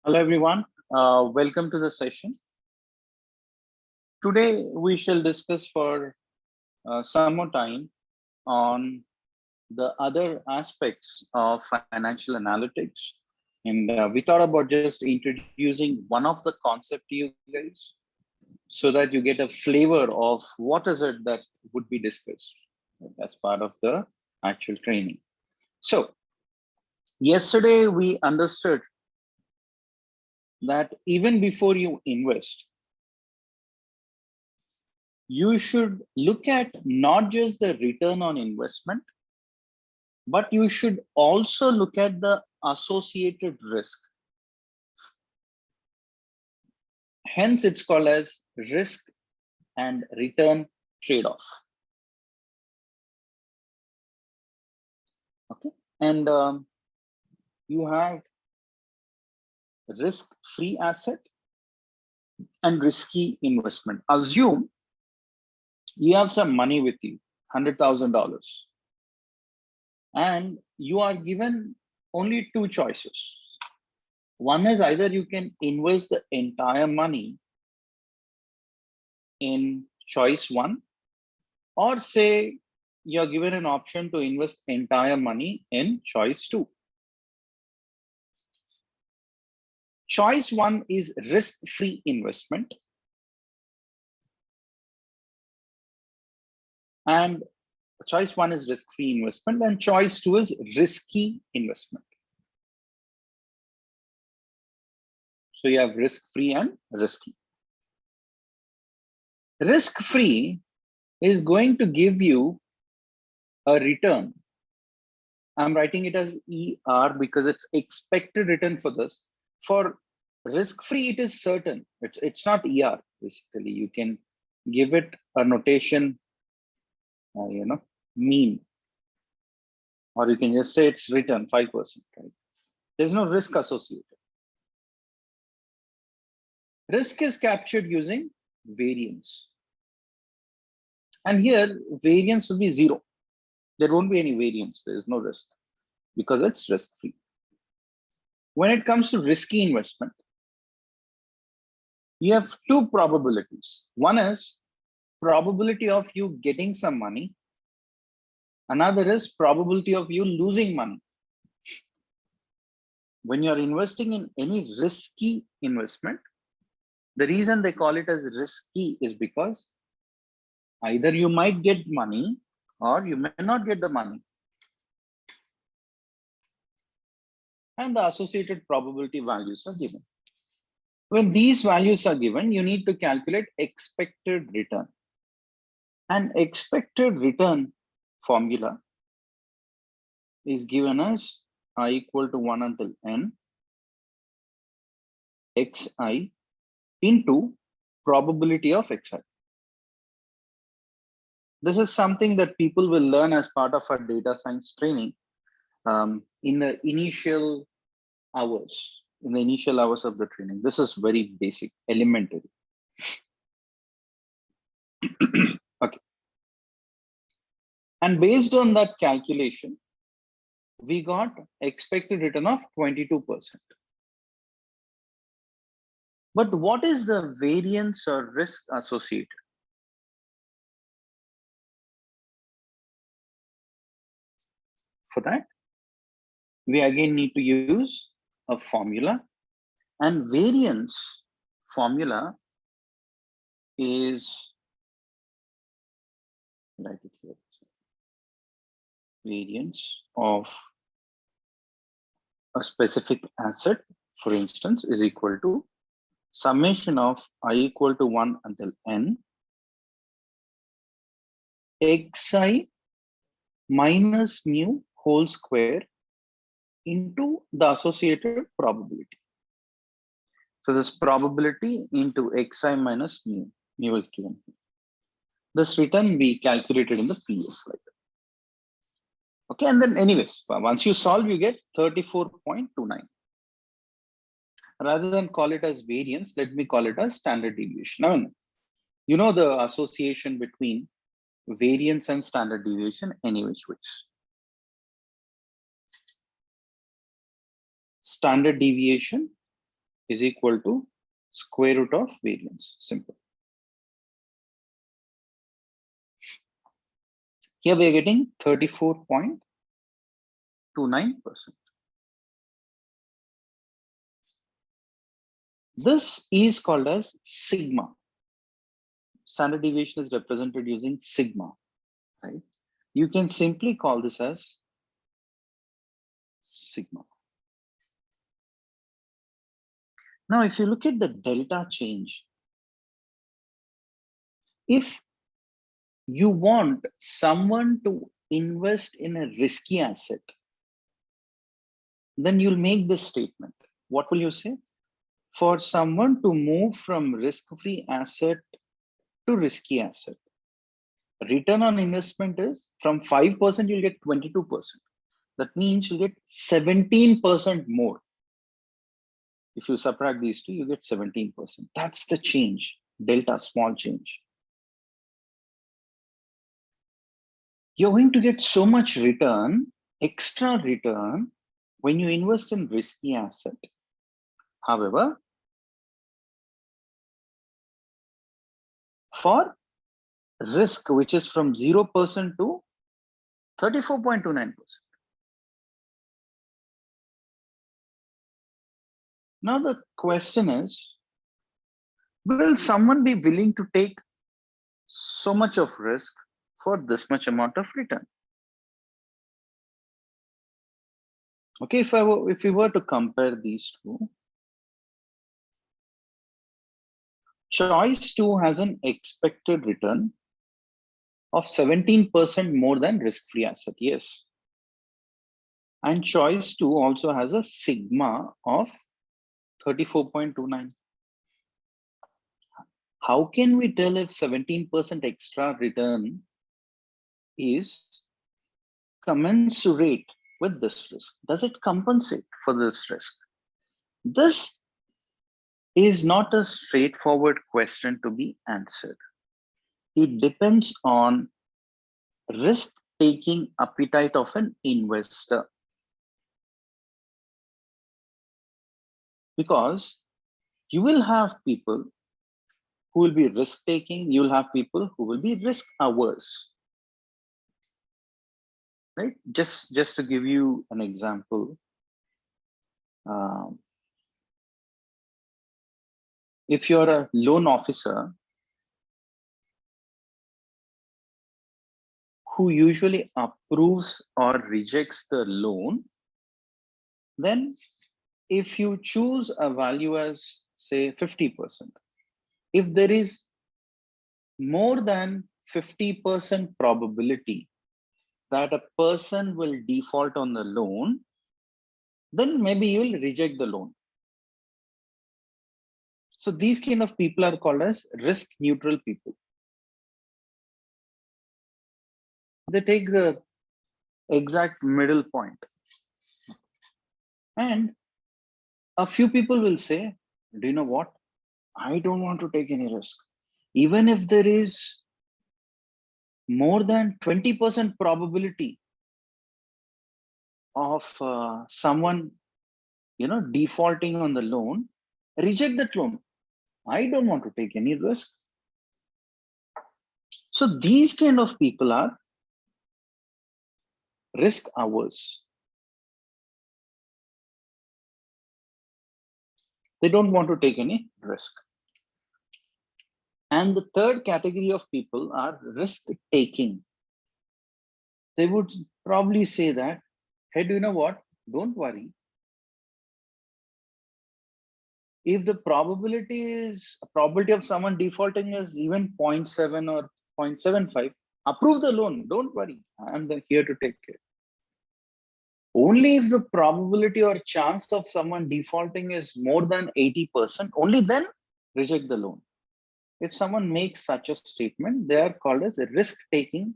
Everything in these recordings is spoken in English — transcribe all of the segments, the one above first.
Hello, everyone. Welcome to the session. Today, we shall discuss for some more time on the other aspects of financial analytics. And we thought about just introducing one of the concepts to you guys so that you get a flavor of what is it that would be discussed as part of the actual training. So, yesterday we understood that even before you invest, you should look at not just the return on investment, but you should also look at the associated risk. Hence, it's called as risk and return trade-off. Okay, and you have risk-free asset and risky investment. Assume you have some money with you, $100,000, and you are given only two choices. One is either you can invest the entire money in choice one, or say you're given an option to invest entire money in choice two. Choice one is risk-free investment. And choice one is risk-free investment, and choice two is risky investment. So you have risk-free and risky. Risk-free is going to give you a return. I'm writing it as ER because it's expected return for this. For risk-free, it is certain. It's not ER, basically. You can give it a notation, mean. Or you can just say it's return 5%, right? There's no risk associated. Risk is captured using variance. And here, variance will be 0. There won't be any variance. There is no risk because it's risk-free. When it comes to risky investment, you have two probabilities. One is probability of you getting some money. Another is probability of you losing money. When you're investing in any risky investment, the reason they call it as risky is because either you might get money or you may not get the money. And the associated probability values are given. When these values are given, you need to calculate expected return. And expected return formula is given as I equal to 1 until n xi into probability of xi. This is something that people will learn as part of our data science training in the initial hours. In the initial hours of the training. This is very basic, elementary. Okay. And based on that calculation, we got expected return of 22%. But what is the variance or risk associated? For that, we again need to use a formula, and variance formula is, write it here, variance of a specific asset, for instance, is equal to summation of I equal to 1 until n xi minus mu whole square into the associated probability. So this probability into xi minus mu is given. This return we calculated in the previous slide. Okay, and then anyways, once you solve, you get 34.29. Rather than call it as variance, let me call it as standard deviation. Now, you know the association between variance and standard deviation any which ways. Standard deviation is equal to square root of variance. Simple. Here we are getting 34.29%. This is called as sigma. Standard deviation is represented using sigma, right? You can simply call this as sigma. Now, if you look at the delta change, if you want someone to invest in a risky asset, then you'll make this statement. What will you say? For someone to move from risk-free asset to risky asset, return on investment is from 5%, you'll get 22%. That means you get 17% more. If you subtract these two, you get 17%. That's the change, delta, small change. You're going to get so much return, extra return, when you invest in risky asset. However, for risk, which is from 0% to 34.29%. Now the question is, will someone be willing to take so much of risk for this much amount of return? Okay, if we were to compare these two, choice 2 has an expected return of 17% more than risk-free asset, yes. And choice 2 also has a sigma of 34.29. How can we tell if 17% extra return is commensurate with this risk? Does it compensate for this risk? This is not a straightforward question to be answered. It depends on risk-taking appetite of an investor. Because you will have people who will be risk-taking, you will have people who will be risk-averse. Right? Just to give you an example, if you're a loan officer who usually approves or rejects the loan, then if you choose a value as say 50%, if there is more than 50% probability that a person will default on the loan, then maybe you will reject the loan. So these kind of people are called as risk neutral people. They take the exact middle point. And a few people will say, do you know what? I don't want to take any risk. Even if there is more than 20% probability of someone, defaulting on the loan, reject that loan. I don't want to take any risk. So these kind of people are risk averse. They don't want to take any risk. And the third category of people are risk taking. They would probably say that, hey, do you know what? Don't worry. If the probability of someone defaulting is even 0.7 or 0.75, approve the loan. Don't worry. I'm here to take care. Only if the probability or chance of someone defaulting is more than 80%, only then reject the loan. If someone makes such a statement, they are called as risk-taking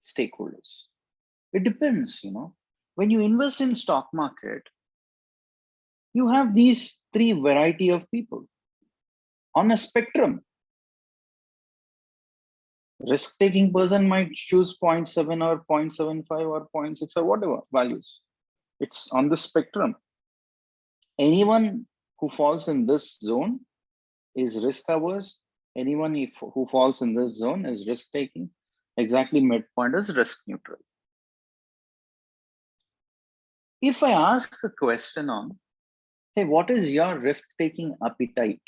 stakeholders. It depends, When you invest in stock market, you have these three variety of people on a spectrum. Risk-taking person might choose 0.7 or 0.75 or 0.6 or whatever values. It's on the spectrum. Anyone who falls in this zone is risk averse. Anyone who falls in this zone is risk taking. Exactly midpoint is risk neutral. If I ask a question on, hey, what is your risk taking appetite?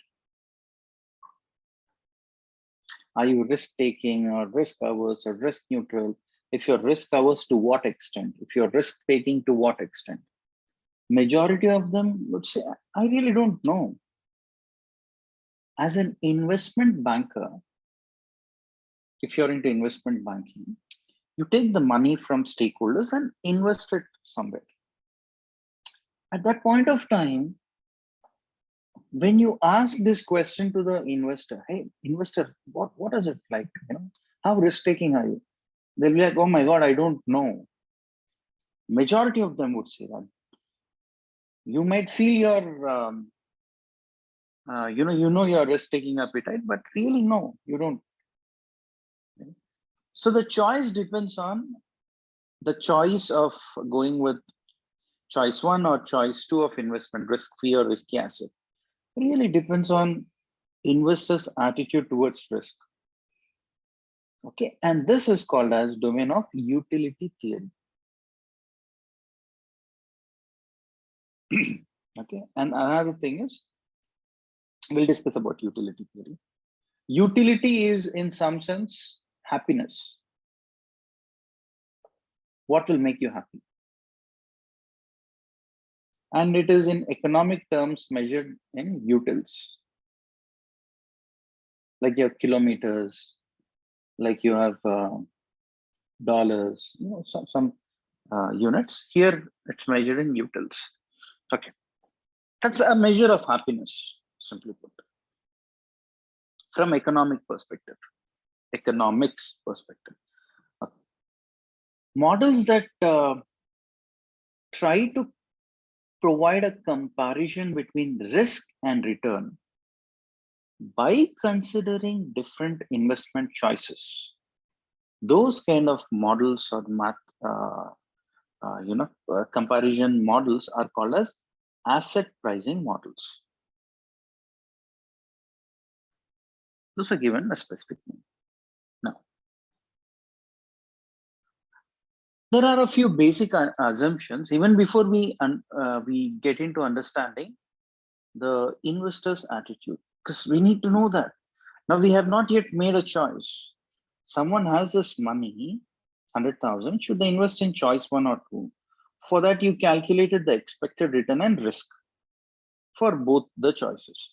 Are you risk taking or risk averse or risk neutral? If you're risk averse, to what extent? If you're risk taking, to what extent? Majority of them would say, I really don't know. As an investment banker, if you're into investment banking, you take the money from stakeholders and invest it somewhere. At that point of time, when you ask this question to the investor, hey, investor, what is it like? How risk-taking are you? They'll be like, oh my God, I don't know. Majority of them would say that. You might feel your, you know your risk-taking appetite, but really no, you don't. So the choice depends on the choice of going with choice one or choice two of investment, risk-free or risky asset. Really depends on investors' attitude towards risk. Okay, and this is called as domain of utility theory. Okay, and another thing is, we'll discuss about utility theory. Utility is in some sense happiness. What will make you happy? And it is in economic terms measured in utils, like your kilometers, like you have dollars, some units. Here it's measured in utils. Okay, that's a measure of happiness, simply put, from economic perspective, economics perspective. Okay. Models that try to provide a comparison between risk and return by considering different investment choices. Those kind of models or comparison models are called as asset pricing models. Those are given a specific name. Now, there are a few basic assumptions even before we get into understanding the investor's attitude, because we need to know that. Now, we have not yet made a choice. Someone has this money, 100,000, should they invest in choice one or two? For that, you calculated the expected return and risk for both the choices.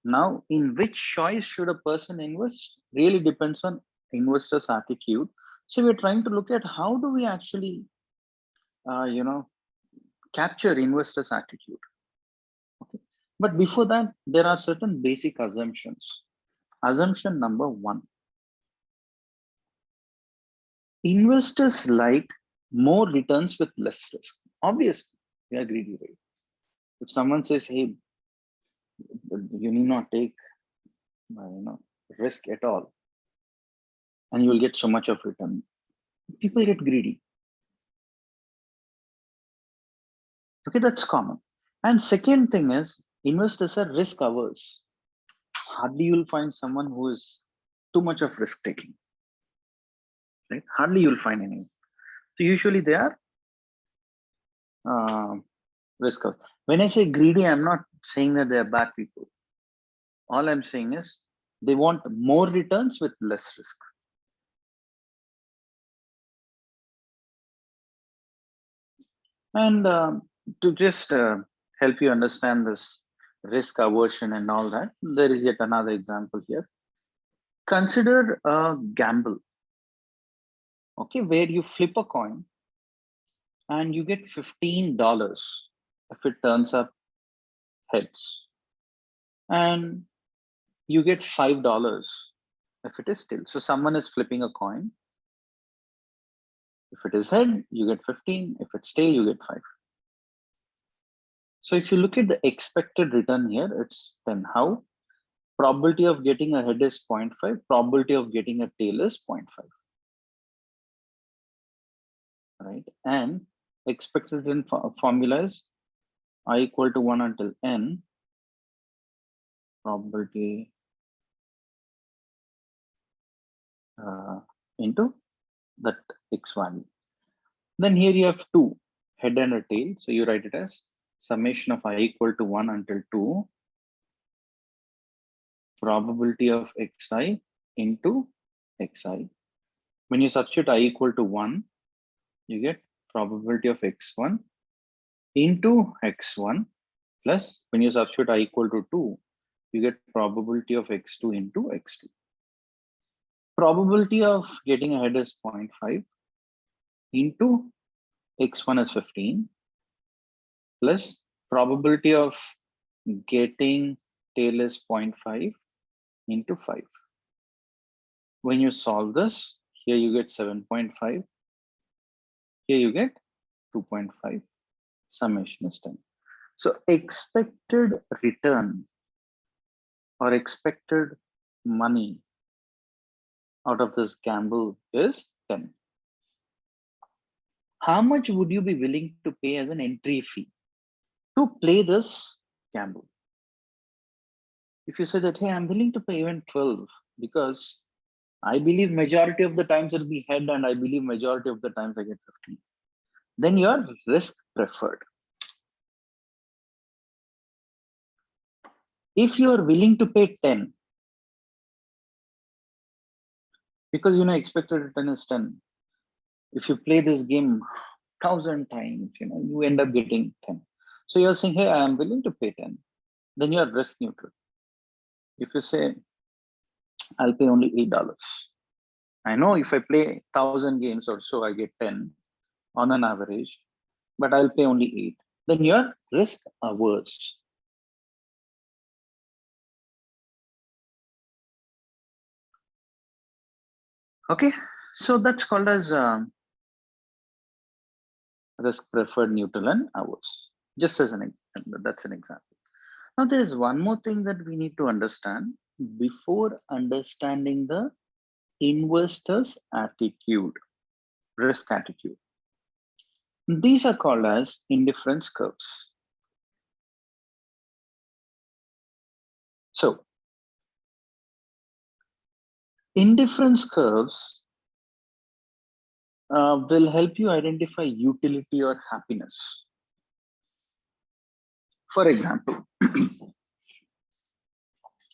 Now, in which choice should a person invest really depends on investor's attitude. So we're trying to look at how do we actually, capture investors' attitude. Okay. But before that, there are certain basic assumptions. Assumption number one: investors like more returns with less risk. Obviously, we are greedy, right? If someone says, "Hey, you need not take, risk at all, and you will get so much of return," people get greedy. Okay, that's common. And second thing is, investors are risk averse. Hardly you'll find someone who is too much of risk taking, right? Hardly you'll find anyone. So usually they are risk averse. When I say greedy, I'm not saying that they are bad people. All I'm saying is they want more returns with less risk. And to just help you understand this risk aversion and all that, there is yet another example here. Consider a gamble, okay, where you flip a coin and you get $15 if it turns up heads, and you get $5 if it is tail. So someone is flipping a coin. If it is head, you get 15. If it's tail, you get 5. So if you look at the expected return here, it's 10. How? Probability of getting a head is 0.5. Probability of getting a tail is 0.5. Right? And expected return formula is I equal to 1 until n probability into that X value. Then here you have 2, head and a tail. So you write it as summation of I equal to 1 until 2, probability of xi into xi. When you substitute I equal to 1, you get probability of x1 into x1 plus when you substitute I equal to 2, you get probability of x2 into x2. Probability of getting ahead is 0.5 into x1 is 15 plus probability of getting tail is 0.5 into 5. When you solve this, here you get 7.5, here you get 2.5, summation is 10. So expected return or expected money out of this gamble is 10. How much would you be willing to pay as an entry fee to play this gamble? If you say that, hey, I'm willing to pay even 12 because I believe majority of the times it'll be head and I believe majority of the times I get 15, then you're risk preferred. If you are willing to pay 10, because you know expected return is 10, if you play this game 1,000 times, you end up getting 10. So you're saying, hey, I am willing to pay 10, then you're risk neutral. If you say, I'll pay only $8. I know if I play 1,000 games or so, I get 10 on an average, but I'll pay only 8. Then you're risk averse. Okay, so that's called as risk preferred, neutral, and averse. Just as an example, that's an example. Now there's one more thing that we need to understand before understanding the investor's attitude, risk attitude. These are called as indifference curves. So indifference curves will help you identify utility or happiness. For example,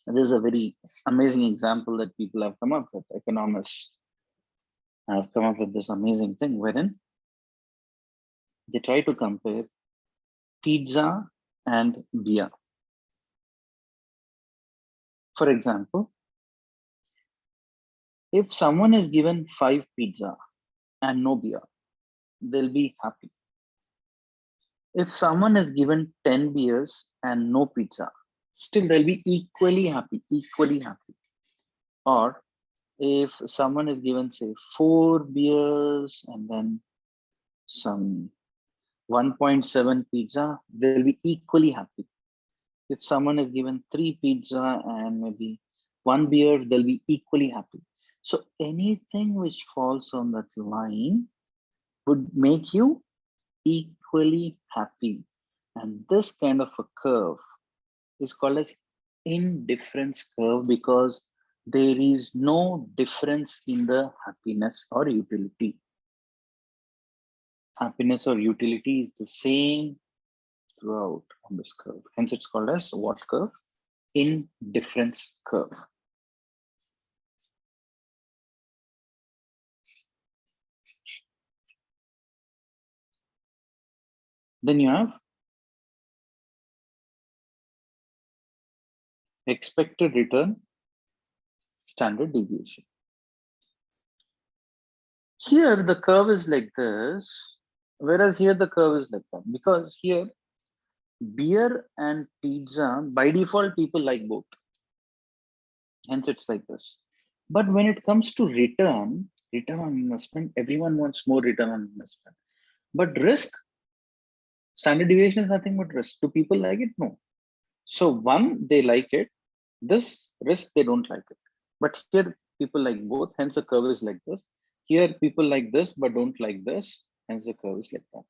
there's a very amazing example that people have come up with. Economists have come up with this amazing thing wherein they try to compare pizza and beer. For example, if someone is given 5 pizza and no beer, they'll be happy. If someone is given 10 beers and no pizza, still they'll be equally happy. Or if someone is given, say, 4 beers and then some 1.7 pizza, they'll be equally happy. If someone is given 3 pizza and maybe 1 beer, they'll be equally happy. So anything which falls on that line would make you equally happy. And this kind of a curve is called as indifference curve because there is no difference in the happiness or utility. Happiness or utility is the same throughout on this curve. Hence it's called as what curve? Indifference curve. Then you have expected return, standard deviation. Here the curve is like this, whereas here the curve is like that, because here beer and pizza, by default, people like both. Hence it's like this. But when it comes to return on investment, everyone wants more return on investment. But risk, standard deviation is nothing but risk. Do people like it? No. So one, they like it. This risk, they don't like it. But here people like both, hence the curve is like this. Here people like this, but don't like this, hence the curve is like that.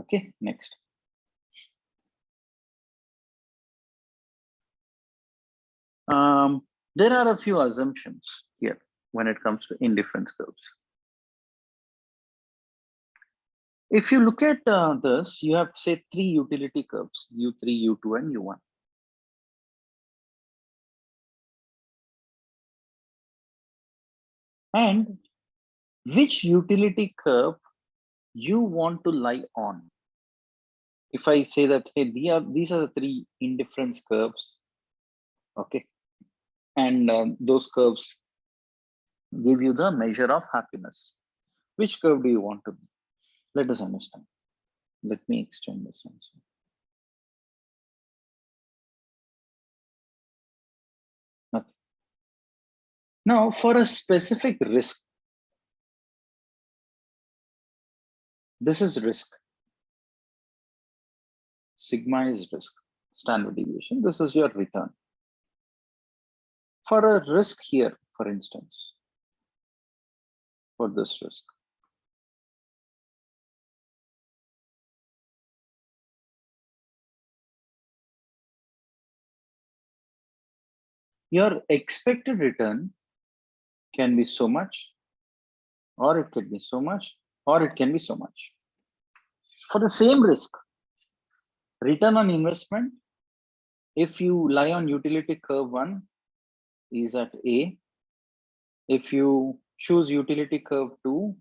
Okay, next. There are a few assumptions here when it comes to indifference curves. If you look at this, you have say 3 utility curves, U3, U2, and U1. And which utility curve you want to lie on? If I say that, hey, these are the 3 indifference curves, okay, and those curves give you the measure of happiness. Which curve do you want to be? Let us understand. Let me extend this also. Okay. Now, for a specific risk, this is risk. Sigma is risk, standard deviation. This is your return. For a risk here, for instance, for this risk, your expected return can be so much, or it could be so much, or it can be so much. For the same risk, return on investment, if you lie on utility curve 1, is at A. If you choose utility curve 2,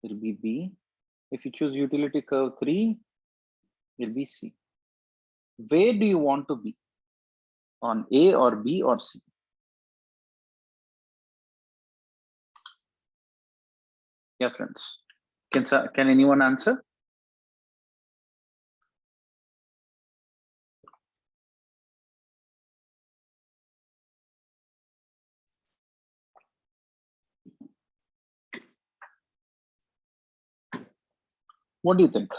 it will be B. If you choose utility curve 3, it will be C. Where do you want to be? On A or B or C? Yeah, friends. Can anyone answer? What do you think?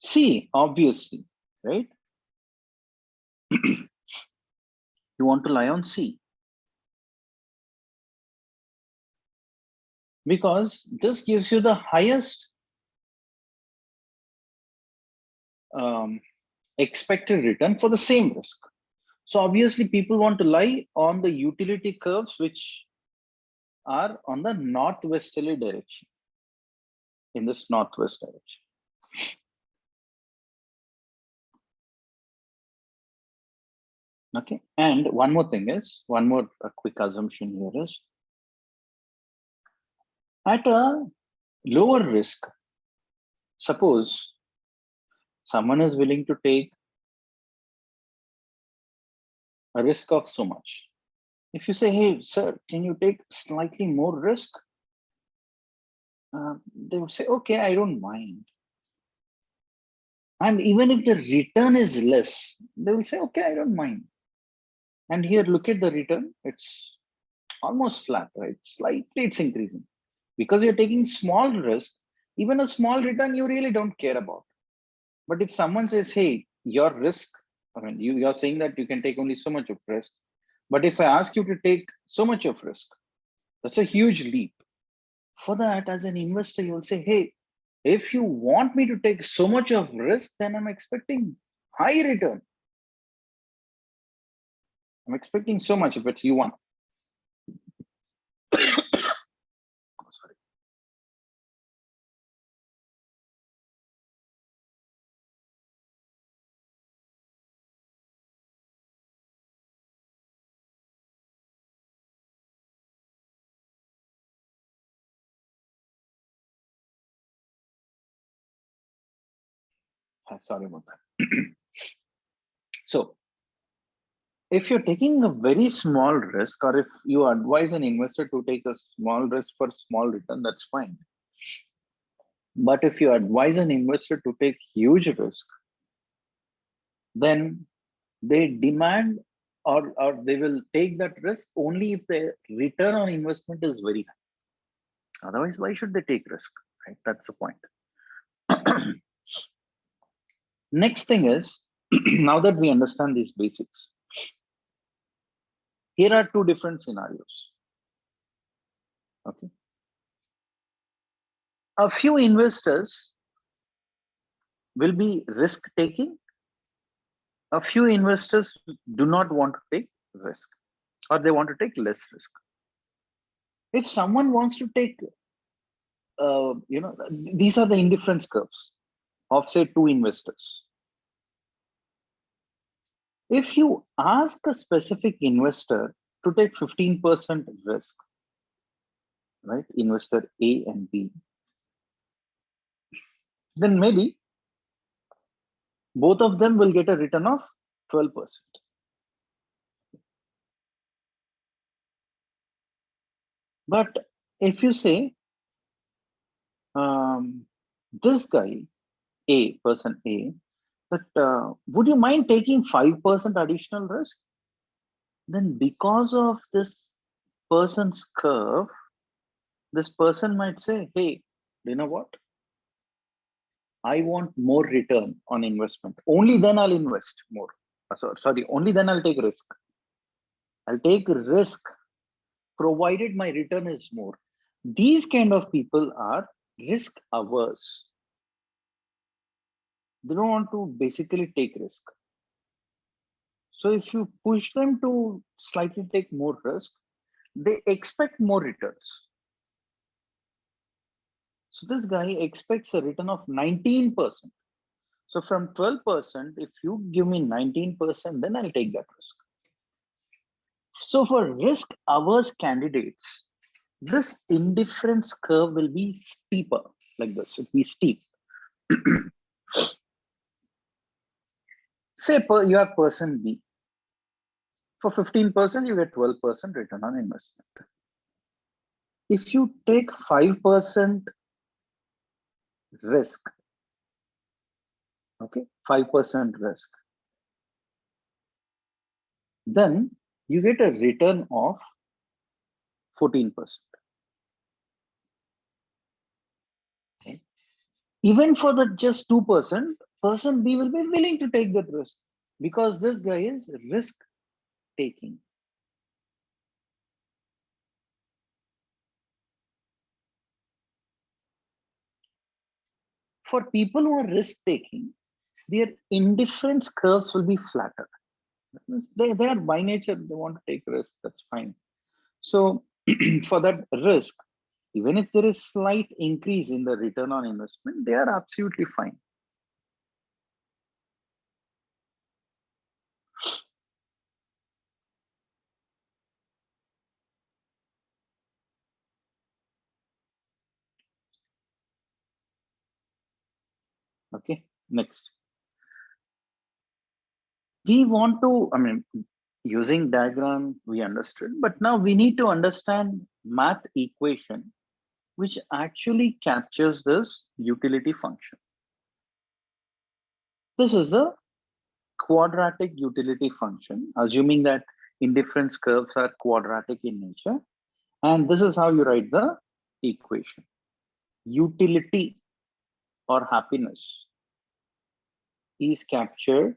C, obviously, right? You want to lie on C. Because this gives you the highest expected return for the same risk. So obviously people want to lie on the utility curves which are on the northwesterly direction, in this northwest direction. Okay, and one more thing is, one more quick assumption here is, at a lower risk, suppose someone is willing to take a risk of so much. If you say, hey, sir, can you take slightly more risk? They would say, okay, I don't mind. And even if the return is less, they will say, okay, I don't mind. And here, look at the return. It's almost flat, right? Slightly it's increasing. Because you're taking small risk, even a small return, you really don't care about. But if someone says, hey, your risk, I mean, you're saying that you can take only so much of risk. But if I ask you to take so much of risk, that's a huge leap. For that, as an investor, you'll say, hey, if you want me to take so much of risk, then I'm expecting high return. I'm expecting so much if it's U1. Sorry. Sorry about that. So if you're taking a very small risk, or if you advise an investor to take a small risk for small return, that's fine. But if you advise an investor to take huge risk, then they demand or they will take that risk only if the return on investment is very high. Otherwise, why should they take risk? Right? That's the point. Next thing is, now that we understand these basics, here are 2 different scenarios. Okay. A few investors will be risk taking A few investors do not want to take risk, or they want to take less risk. If someone wants to take, these are the indifference curves of say two investors. If you ask a specific investor to take 15% risk, right, investor A and B, then maybe both of them will get a return of 12%. But if you say, this guy, person A, that would you mind taking 5% additional risk? Then because of this person's curve, this person might say, hey, you know what? I want more return on investment. Only then I'll invest more. Sorry, only then I'll take risk. I'll take risk provided my return is more. These kind of people are risk averse. They don't want to basically take risk. So if you push them to slightly take more risk, they expect more returns. So this guy expects a return of 19%. So from 12%, if you give me 19%, then I'll take that risk. So for risk averse candidates, this indifference curve will be steeper, like this. It will be steep. Say you have person B. For 15%, you get 12% return on investment. If you take 5% risk, okay, 5% risk, then you get a return of 14%. Okay. Even for the just 2%, person B will be willing to take that risk because this guy is risk taking. For people who are risk taking, their indifference curves will be flatter. They are by nature, they want to take risk, that's fine. So for that risk, even if there is slight increase in the return on investment, they are absolutely fine. Okay, next. We want to, using diagram, we understood, but now we need to understand math equation, which actually captures this utility function. This is the quadratic utility function, assuming that indifference curves are quadratic in nature. And this is how you write the equation. Utility or happiness is captured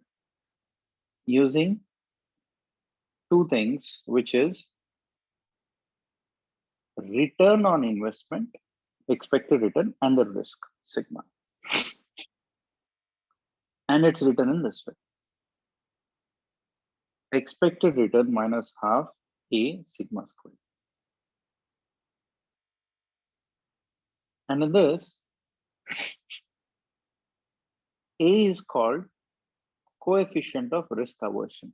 using two things, which is return on investment, expected return, and the risk, sigma. And it's written in this way. Expected return minus half A sigma squared. And in this, A is called coefficient of risk aversion.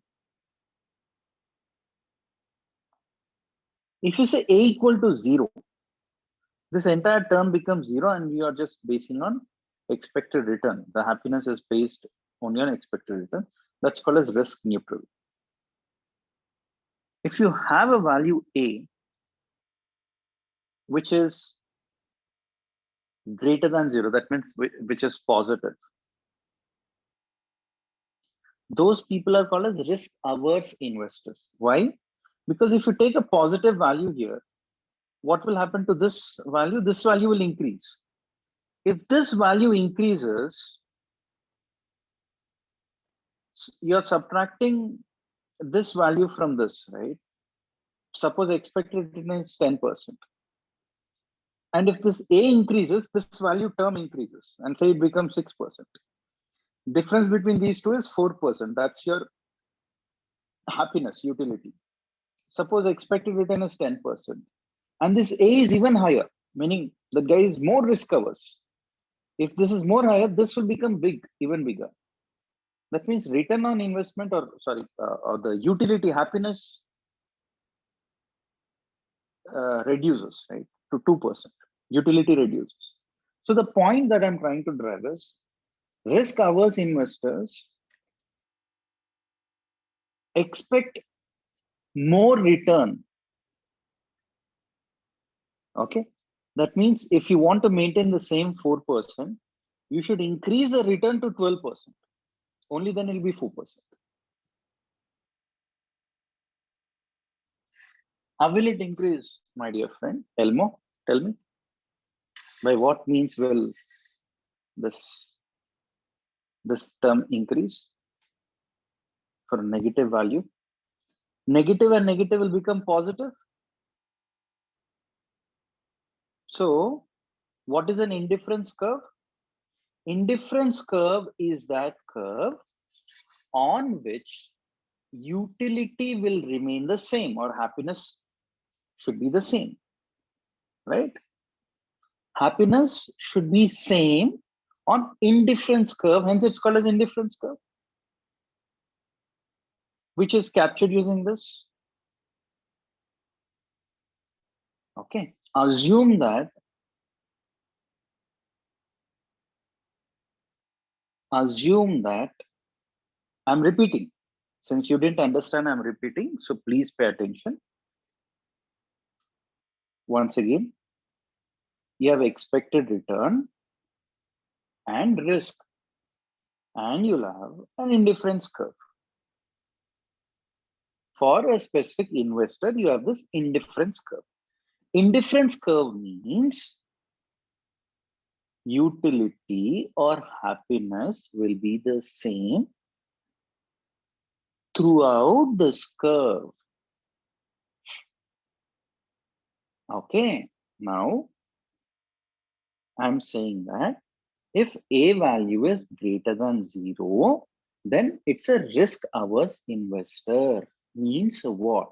If you say A equal to 0, this entire term becomes 0 and we are just basing on expected return. The happiness is based only on expected return. That's called as risk neutral. If you have a value A, which is greater than 0, that means which is positive. Those people are called as risk averse investors. Why? Because if you take a positive value here, what will happen to this value? This value will increase. If this value increases, you're subtracting this value from this, right? Suppose expected return is 10%. And if this A increases, this value term increases and say it becomes 6%. Difference between these two is 4%. That's your happiness utility. Suppose expected return is 10%. And this A is even higher, meaning the guy is more risk averse. If this is more higher, this will become big, even bigger. That means return on investment, or the utility happiness reduces, right, to 2%. Utility reduces. So the point that I'm trying to drive is risk averse investors expect more return. Okay. That means if you want to maintain the same 4%, you should increase the return to 12%. Only then it will be 4%. How will it increase, my dear friend? Elmo, tell me. By what means will this term increase for a negative value? Negative and negative will become positive. So what is an indifference curve? Indifference curve is that curve on which utility will remain the same, or happiness should be the same, right? Happiness should be same on indifference curve, hence it's called as indifference curve, which is captured using this. Okay, assume that I'm repeating. Since you didn't understand, I'm repeating, so please pay attention. Once again, you have expected return and risk, and you'll have an indifference curve. For a specific investor, you have this indifference curve. Indifference curve means utility or happiness will be the same throughout this curve. Okay, now I'm saying that if A value is greater than 0, then it's a risk averse investor. Means what?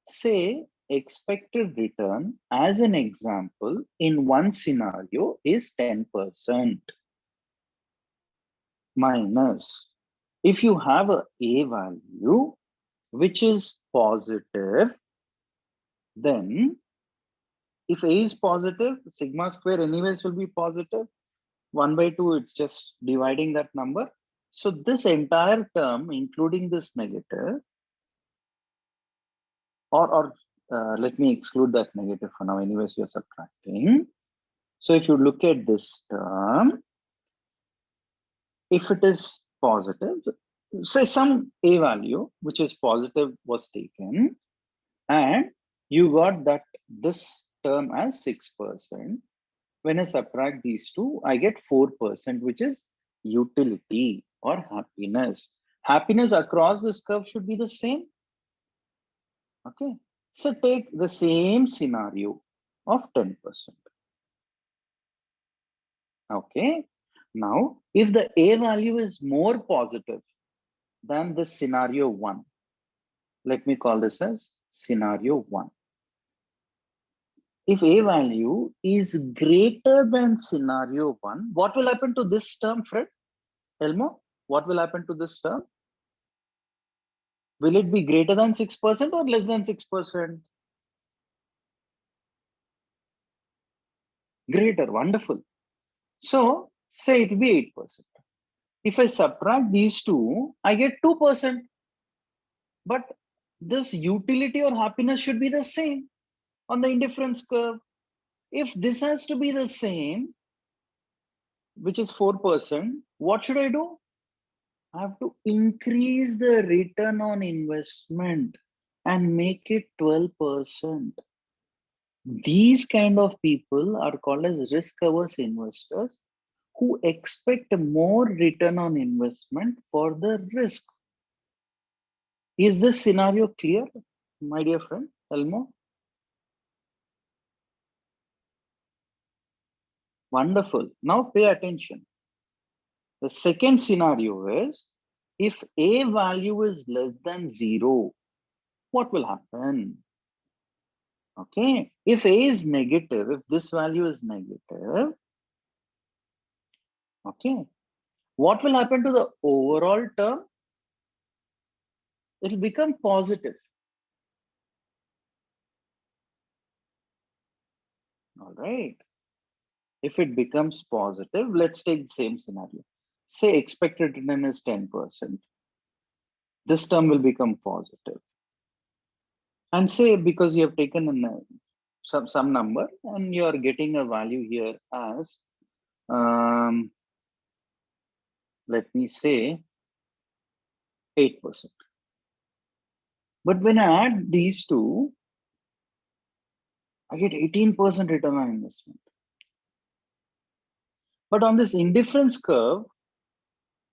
Say expected return as an example in one scenario is 10% minus, if you have a value which is positive, then if A is positive, sigma square anyways will be positive. 1/2, it's just dividing that number. So this entire term, including this negative, or let me exclude that negative for now, anyways you're subtracting. So if you look at this term, if it is positive, say some A value which is positive was taken, and you got that this term as 6%. When I subtract these two, I get 4%, which is utility or happiness. Happiness across this curve should be the same. Okay, so take the same scenario of 10%. Okay, now if the A value is more positive than the scenario 1, let me call this as scenario 1. If A value is greater than scenario 1, what will happen to this term, Fred? Elmo, what will happen to this term? Will it be greater than 6% or less than 6%? Greater, wonderful. So say it will be 8%. If I subtract these two, I get 2%. But this utility or happiness should be the same on the indifference curve. If this has to be the same, which is 4%, what should I do? I have to increase the return on investment and make it 12%. These kind of people are called as risk-averse investors who expect more return on investment for the risk. Is this scenario clear, my dear friend, Elmo? Wonderful. Now pay attention. The second scenario is if A value is less than 0, what will happen? Okay, if A is negative, if this value is negative, okay, what will happen to the overall term? It will become positive. All right. If it becomes positive, let's take the same scenario. Say expected return is 10%. This term will become positive. And say because you have taken some number and you are getting a value here as, let me say 8%. But when I add these two, I get 18% return on investment. But on this indifference curve,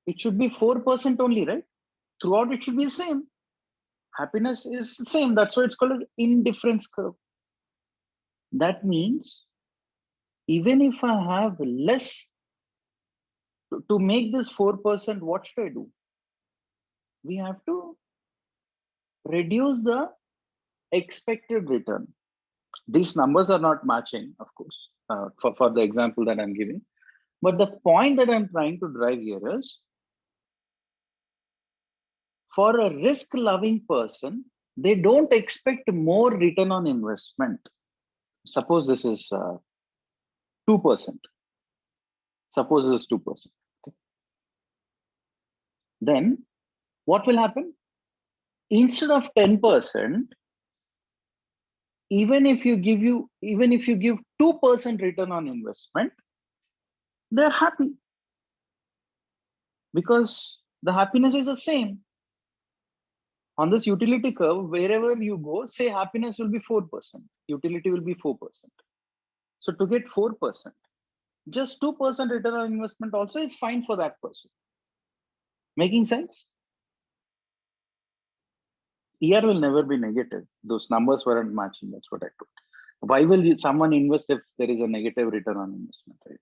it should be 4% only, right? Throughout, it should be the same. Happiness is the same. That's why it's called as indifference curve. That means even if I have less, to make this 4%, what should I do? We have to reduce the expected return. These numbers are not matching, of course, for the example that I'm giving. But the point that I'm trying to drive here is, for a risk-loving person, they don't expect more return on investment. Suppose this is 2%. Suppose this is 2%. Okay. Then what will happen? Instead of 10%, even if you give 2% return on investment, they're happy because the happiness is the same. On this utility curve, wherever you go, say happiness will be 4%, utility will be 4%. So to get 4%, just 2% return on investment also is fine for that person. Making sense? ER will never be negative. Those numbers weren't matching. That's what I told. Why will someone invest if there is a negative return on investment, right?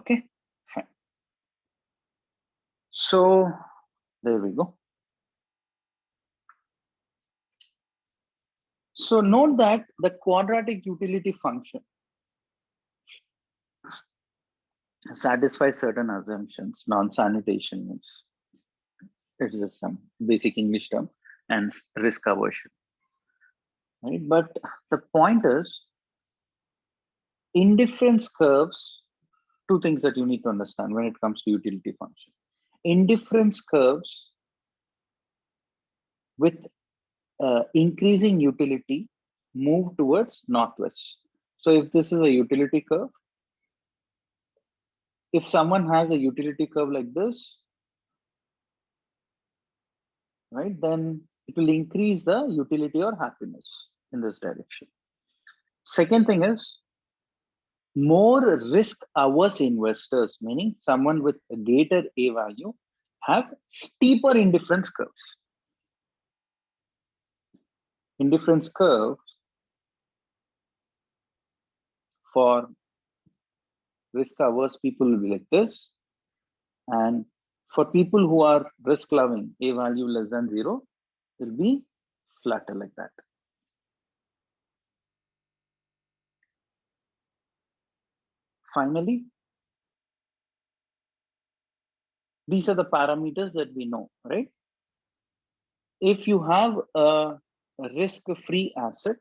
Okay, fine. So there we go. So note that the quadratic utility function satisfies certain assumptions. Non-sanitation is, it's just some basic English term, and risk aversion, right? But the point is, indifference curves, two things that you need to understand when it comes to utility function. Indifference curves with increasing utility move towards northwest. So if this is a utility curve, if someone has a utility curve like this, right, then it will increase the utility or happiness in this direction. Second thing is, more risk-averse investors, meaning someone with a greater A value, have steeper indifference curves. Indifference curve for risk-averse people will be like this, and for people who are risk-loving, A value less than 0, will be flatter like that. Finally, these are the parameters that we know, right? If you have a risk-free asset,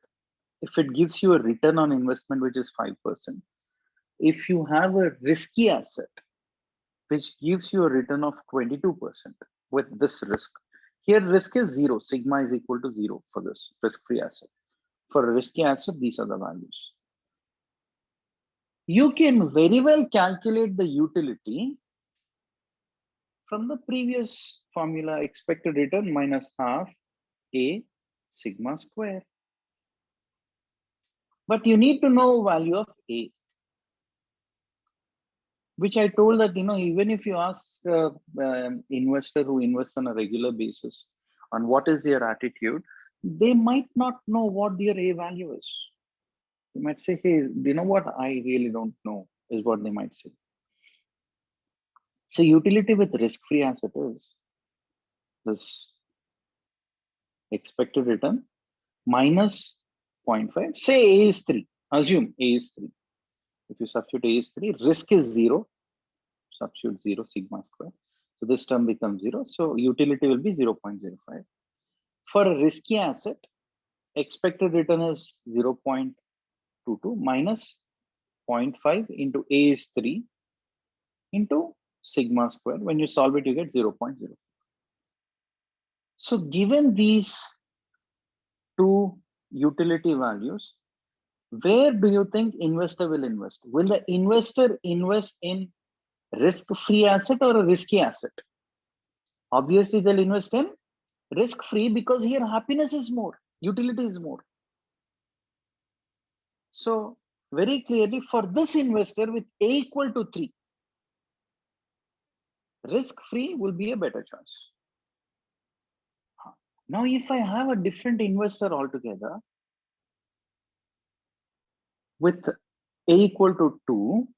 if it gives you a return on investment, which is 5%, if you have a risky asset, which gives you a return of 22% with this risk, here risk is 0, sigma is equal to 0 for this risk-free asset. For a risky asset, these are the values. You can very well calculate the utility from the previous formula, expected return minus half A sigma square. But you need to know value of A, which I told that, even if you ask investor who invests on a regular basis on what is their attitude, they might not know what their A value is. They might say, hey, you know what? I really don't know, is what they might say. So utility with risk-free asset is this expected return minus 0.5. Say A is 3. Assume A is 3. If you substitute A is 3, risk is 0. Substitute 0 sigma square. So this term becomes 0. So utility will be 0.05. For a risky asset, expected return is 0.22 minus 0.5 into A is 3 into sigma square. When you solve it, you get 0.0. So given these two utility values, where do you think investor will invest? Will the investor invest in risk-free asset or a risky asset? Obviously, they'll invest in risk-free because here happiness is more, utility is more. So very clearly for this investor with A equal to 3, risk-free will be a better choice. Now, if I have a different investor altogether with A equal to 2,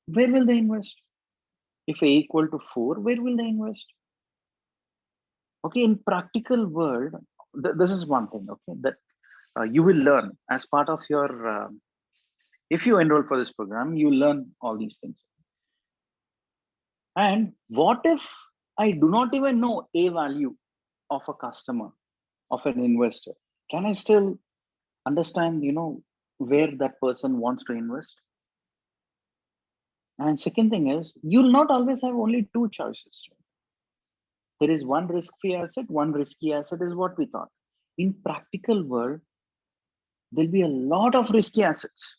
where will they invest? If A equal to 4, where will they invest? Okay, in practical world, this is one thing, okay, that you will learn as part of your, if you enroll for this program, you learn all these things. And what if I do not even know A value of a customer, of an investor? Can I still understand, where that person wants to invest? And second thing is, you'll not always have only two choices. There is one risk-free asset, one risky asset is what we thought. In practical world, there'll be a lot of risky assets.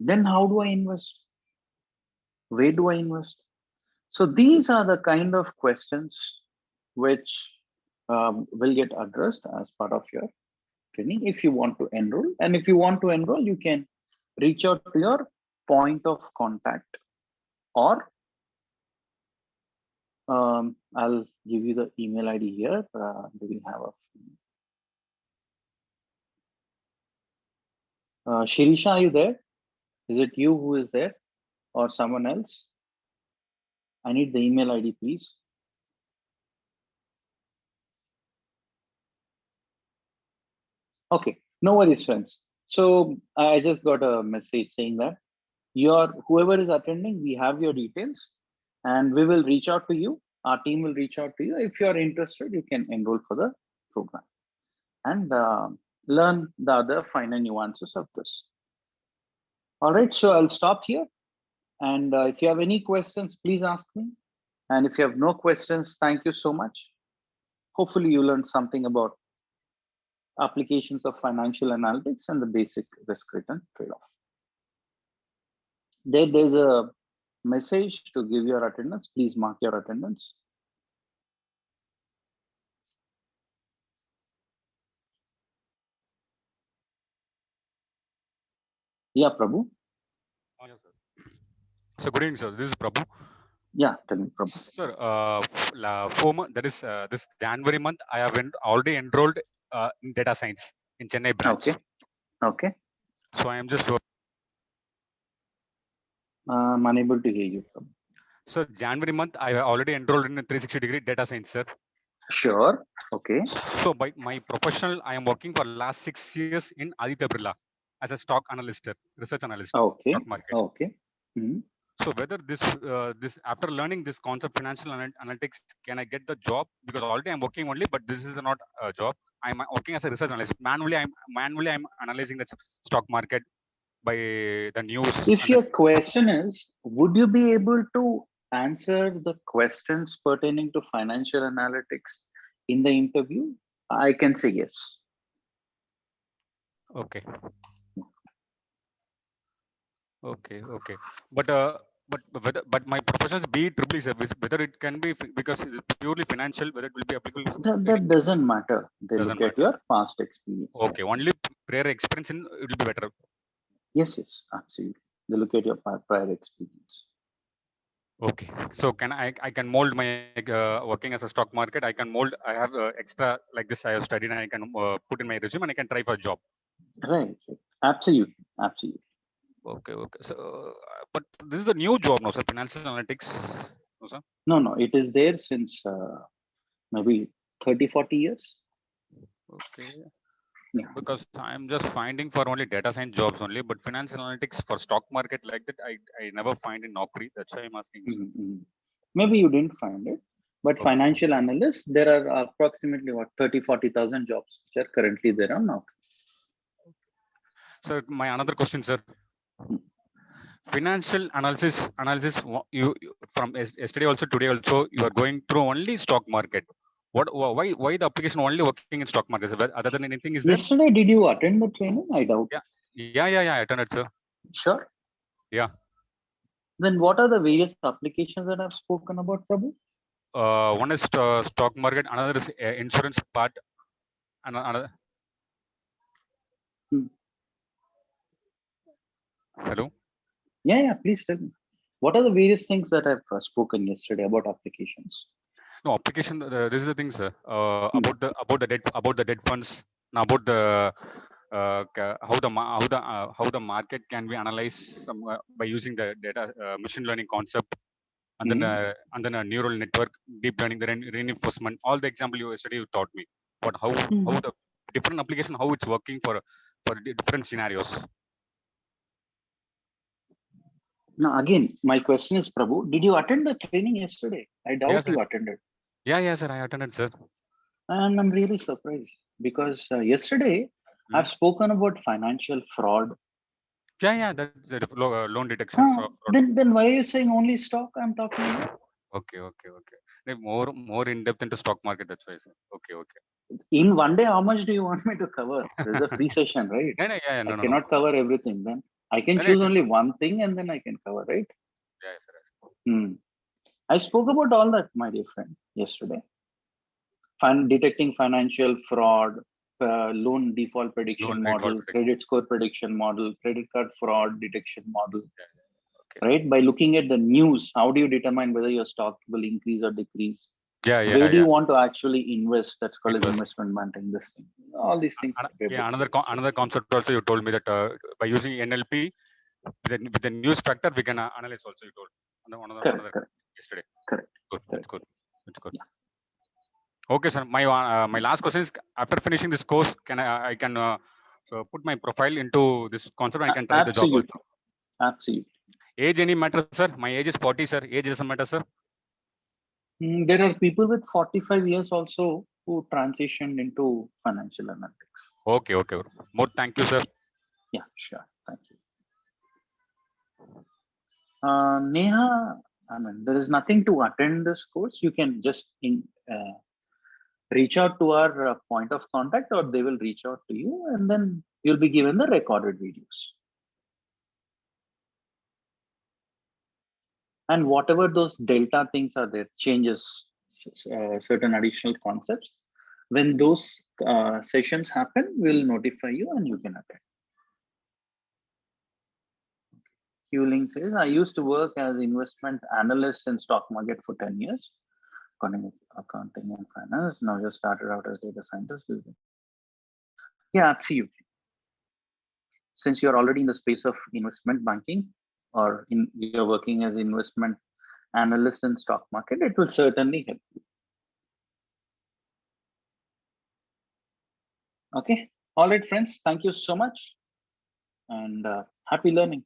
Then how do I invest? Where do I invest? So these are the kind of questions which will get addressed as part of your training if you want to enroll. And if you want to enroll, you can reach out to your point of contact, or I'll give you the email ID here. Do we have a Shirisha, are you there? Is it you who is there or someone else? I need the email ID, please. Okay, no worries, friends. So I just got a message saying that whoever is attending, we have your details and we will reach out to you. Our team will reach out to you. If you're interested, you can enroll for the program and learn the other finer nuances of this. All right, so I'll stop here. And if you have any questions, please ask me. And if you have no questions, thank you so much. Hopefully you learned something about applications of financial analytics and the basic risk return trade-off. There's a message to give your attendance. Please mark your attendance. Yeah, Prabhu. Yes, sir. So good evening, sir. This is Prabhu. Yeah, tell me, Prabhu. Sir, that is this January month, I have already enrolled in data science in Chennai branch. Okay. Okay. So I am just. I'm unable to hear you, Prabhu. So January month, I have already enrolled in a 360-degree data science, sir. Sure. Okay. So by my professional, I am working for last 6 years in Aditya Birla as a stock analyst, research analyst, Okay. stock market. Okay. So whether this after learning this concept financial analytics, can I get the job? Because already I'm working only, but this is not a job. I'm working as a research analyst. Manually I'm analyzing the stock market by the news. If your question is, would you be able to answer the questions pertaining to financial analytics in the interview? I can say yes. Okay. But my profession is B service. Whether it can be because it's purely financial, whether it will be applicable. That doesn't matter. They Doesn't look at matter. your past experience. Okay, only prior experience in it will be better. Yes, absolutely. They look at your prior experience. Okay, so I can mold my working as a stock market. I can mold. I have extra like this. I have studied and I can put in my resume and I can try for a job. Right. Absolutely. Okay. So But this is a new job, no, sir. Financial analytics, no, sir. No, it is there since maybe 30, 40 years. Okay. Yeah. Because I'm just finding for only data science jobs only, but financial analytics for stock market like that, I never find in Naukri. That's why I'm asking you, sir. Maybe you didn't find it, but Okay. financial analysts, there are approximately what 30, 40,000 jobs which are currently there on now. So my another question, sir. Financial analysis. From yesterday also today also you are going through only stock market. Why the application only working in stock market? Other than anything is there? Yesterday, did you attend the training? I doubt. Yeah. I attended, sir. Sure. Yeah. Then what are the various applications that I've spoken about, Prabhu? One is stock market, another is insurance part, and another. Hello. Yeah. Please tell me. What are the various things that I've spoken yesterday about applications? No application. This is the thing, sir. About the debt funds, and about the how the market can be analyzed by using the data machine learning concept, and then a neural network, deep learning, the reinforcement. All the example you yesterday you taught me. But how the different application, how it's working for different scenarios. Now, again, my question is, Prabhu, did you attend the training yesterday? I doubt you attended. Yeah, sir, I attended, sir. And I'm really surprised because yesterday I've spoken about financial fraud. Yeah, that's the loan detection fraud. Then why are you saying only stock I'm talking about? Okay. More in depth into stock market. That's why, sir. Okay. In one day, how much do you want me to cover? There's a free session, right? Yeah, I cannot cover everything. Then I can choose only one thing and then I can cover, right? Yeah, sir. I spoke about all that, my dear friend, yesterday. Detecting financial fraud, loan default prediction model, credit score prediction model, credit card fraud detection model. Right? By looking at the news, how do you determine whether your stock will increase or decrease? Where do you want to actually invest? That's called as investment banking. This thing, all these things. Another concept also you told me that by using NLP with the news factor we can analyze also. You told correct. Yesterday. Correct. That's good. Yeah. Okay, sir. My last question is: after finishing this course, can I can so put my profile into this concept? I can try the job also. Absolutely. Age any matter, sir? My age is 40, sir. Age doesn't matter, sir. There are people with 45 years also who transitioned into financial analytics. Okay. More thank you, sir. Yeah, sure. Thank you. Neha, I mean, there is nothing to attend this course. You can just reach out to our point of contact, or they will reach out to you, and then you'll be given the recorded videos. And whatever those delta things are there, changes, certain additional concepts. When those sessions happen, we'll notify you and you can attend. Huling says, I used to work as investment analyst in stock market for 10 years, accounting and finance. Now just started out as data scientist. Yeah, absolutely. Since you're already in the space of investment banking, or you're working as investment analyst in stock market, it will certainly help you. Okay. All right, friends. Thank you so much. And happy learning.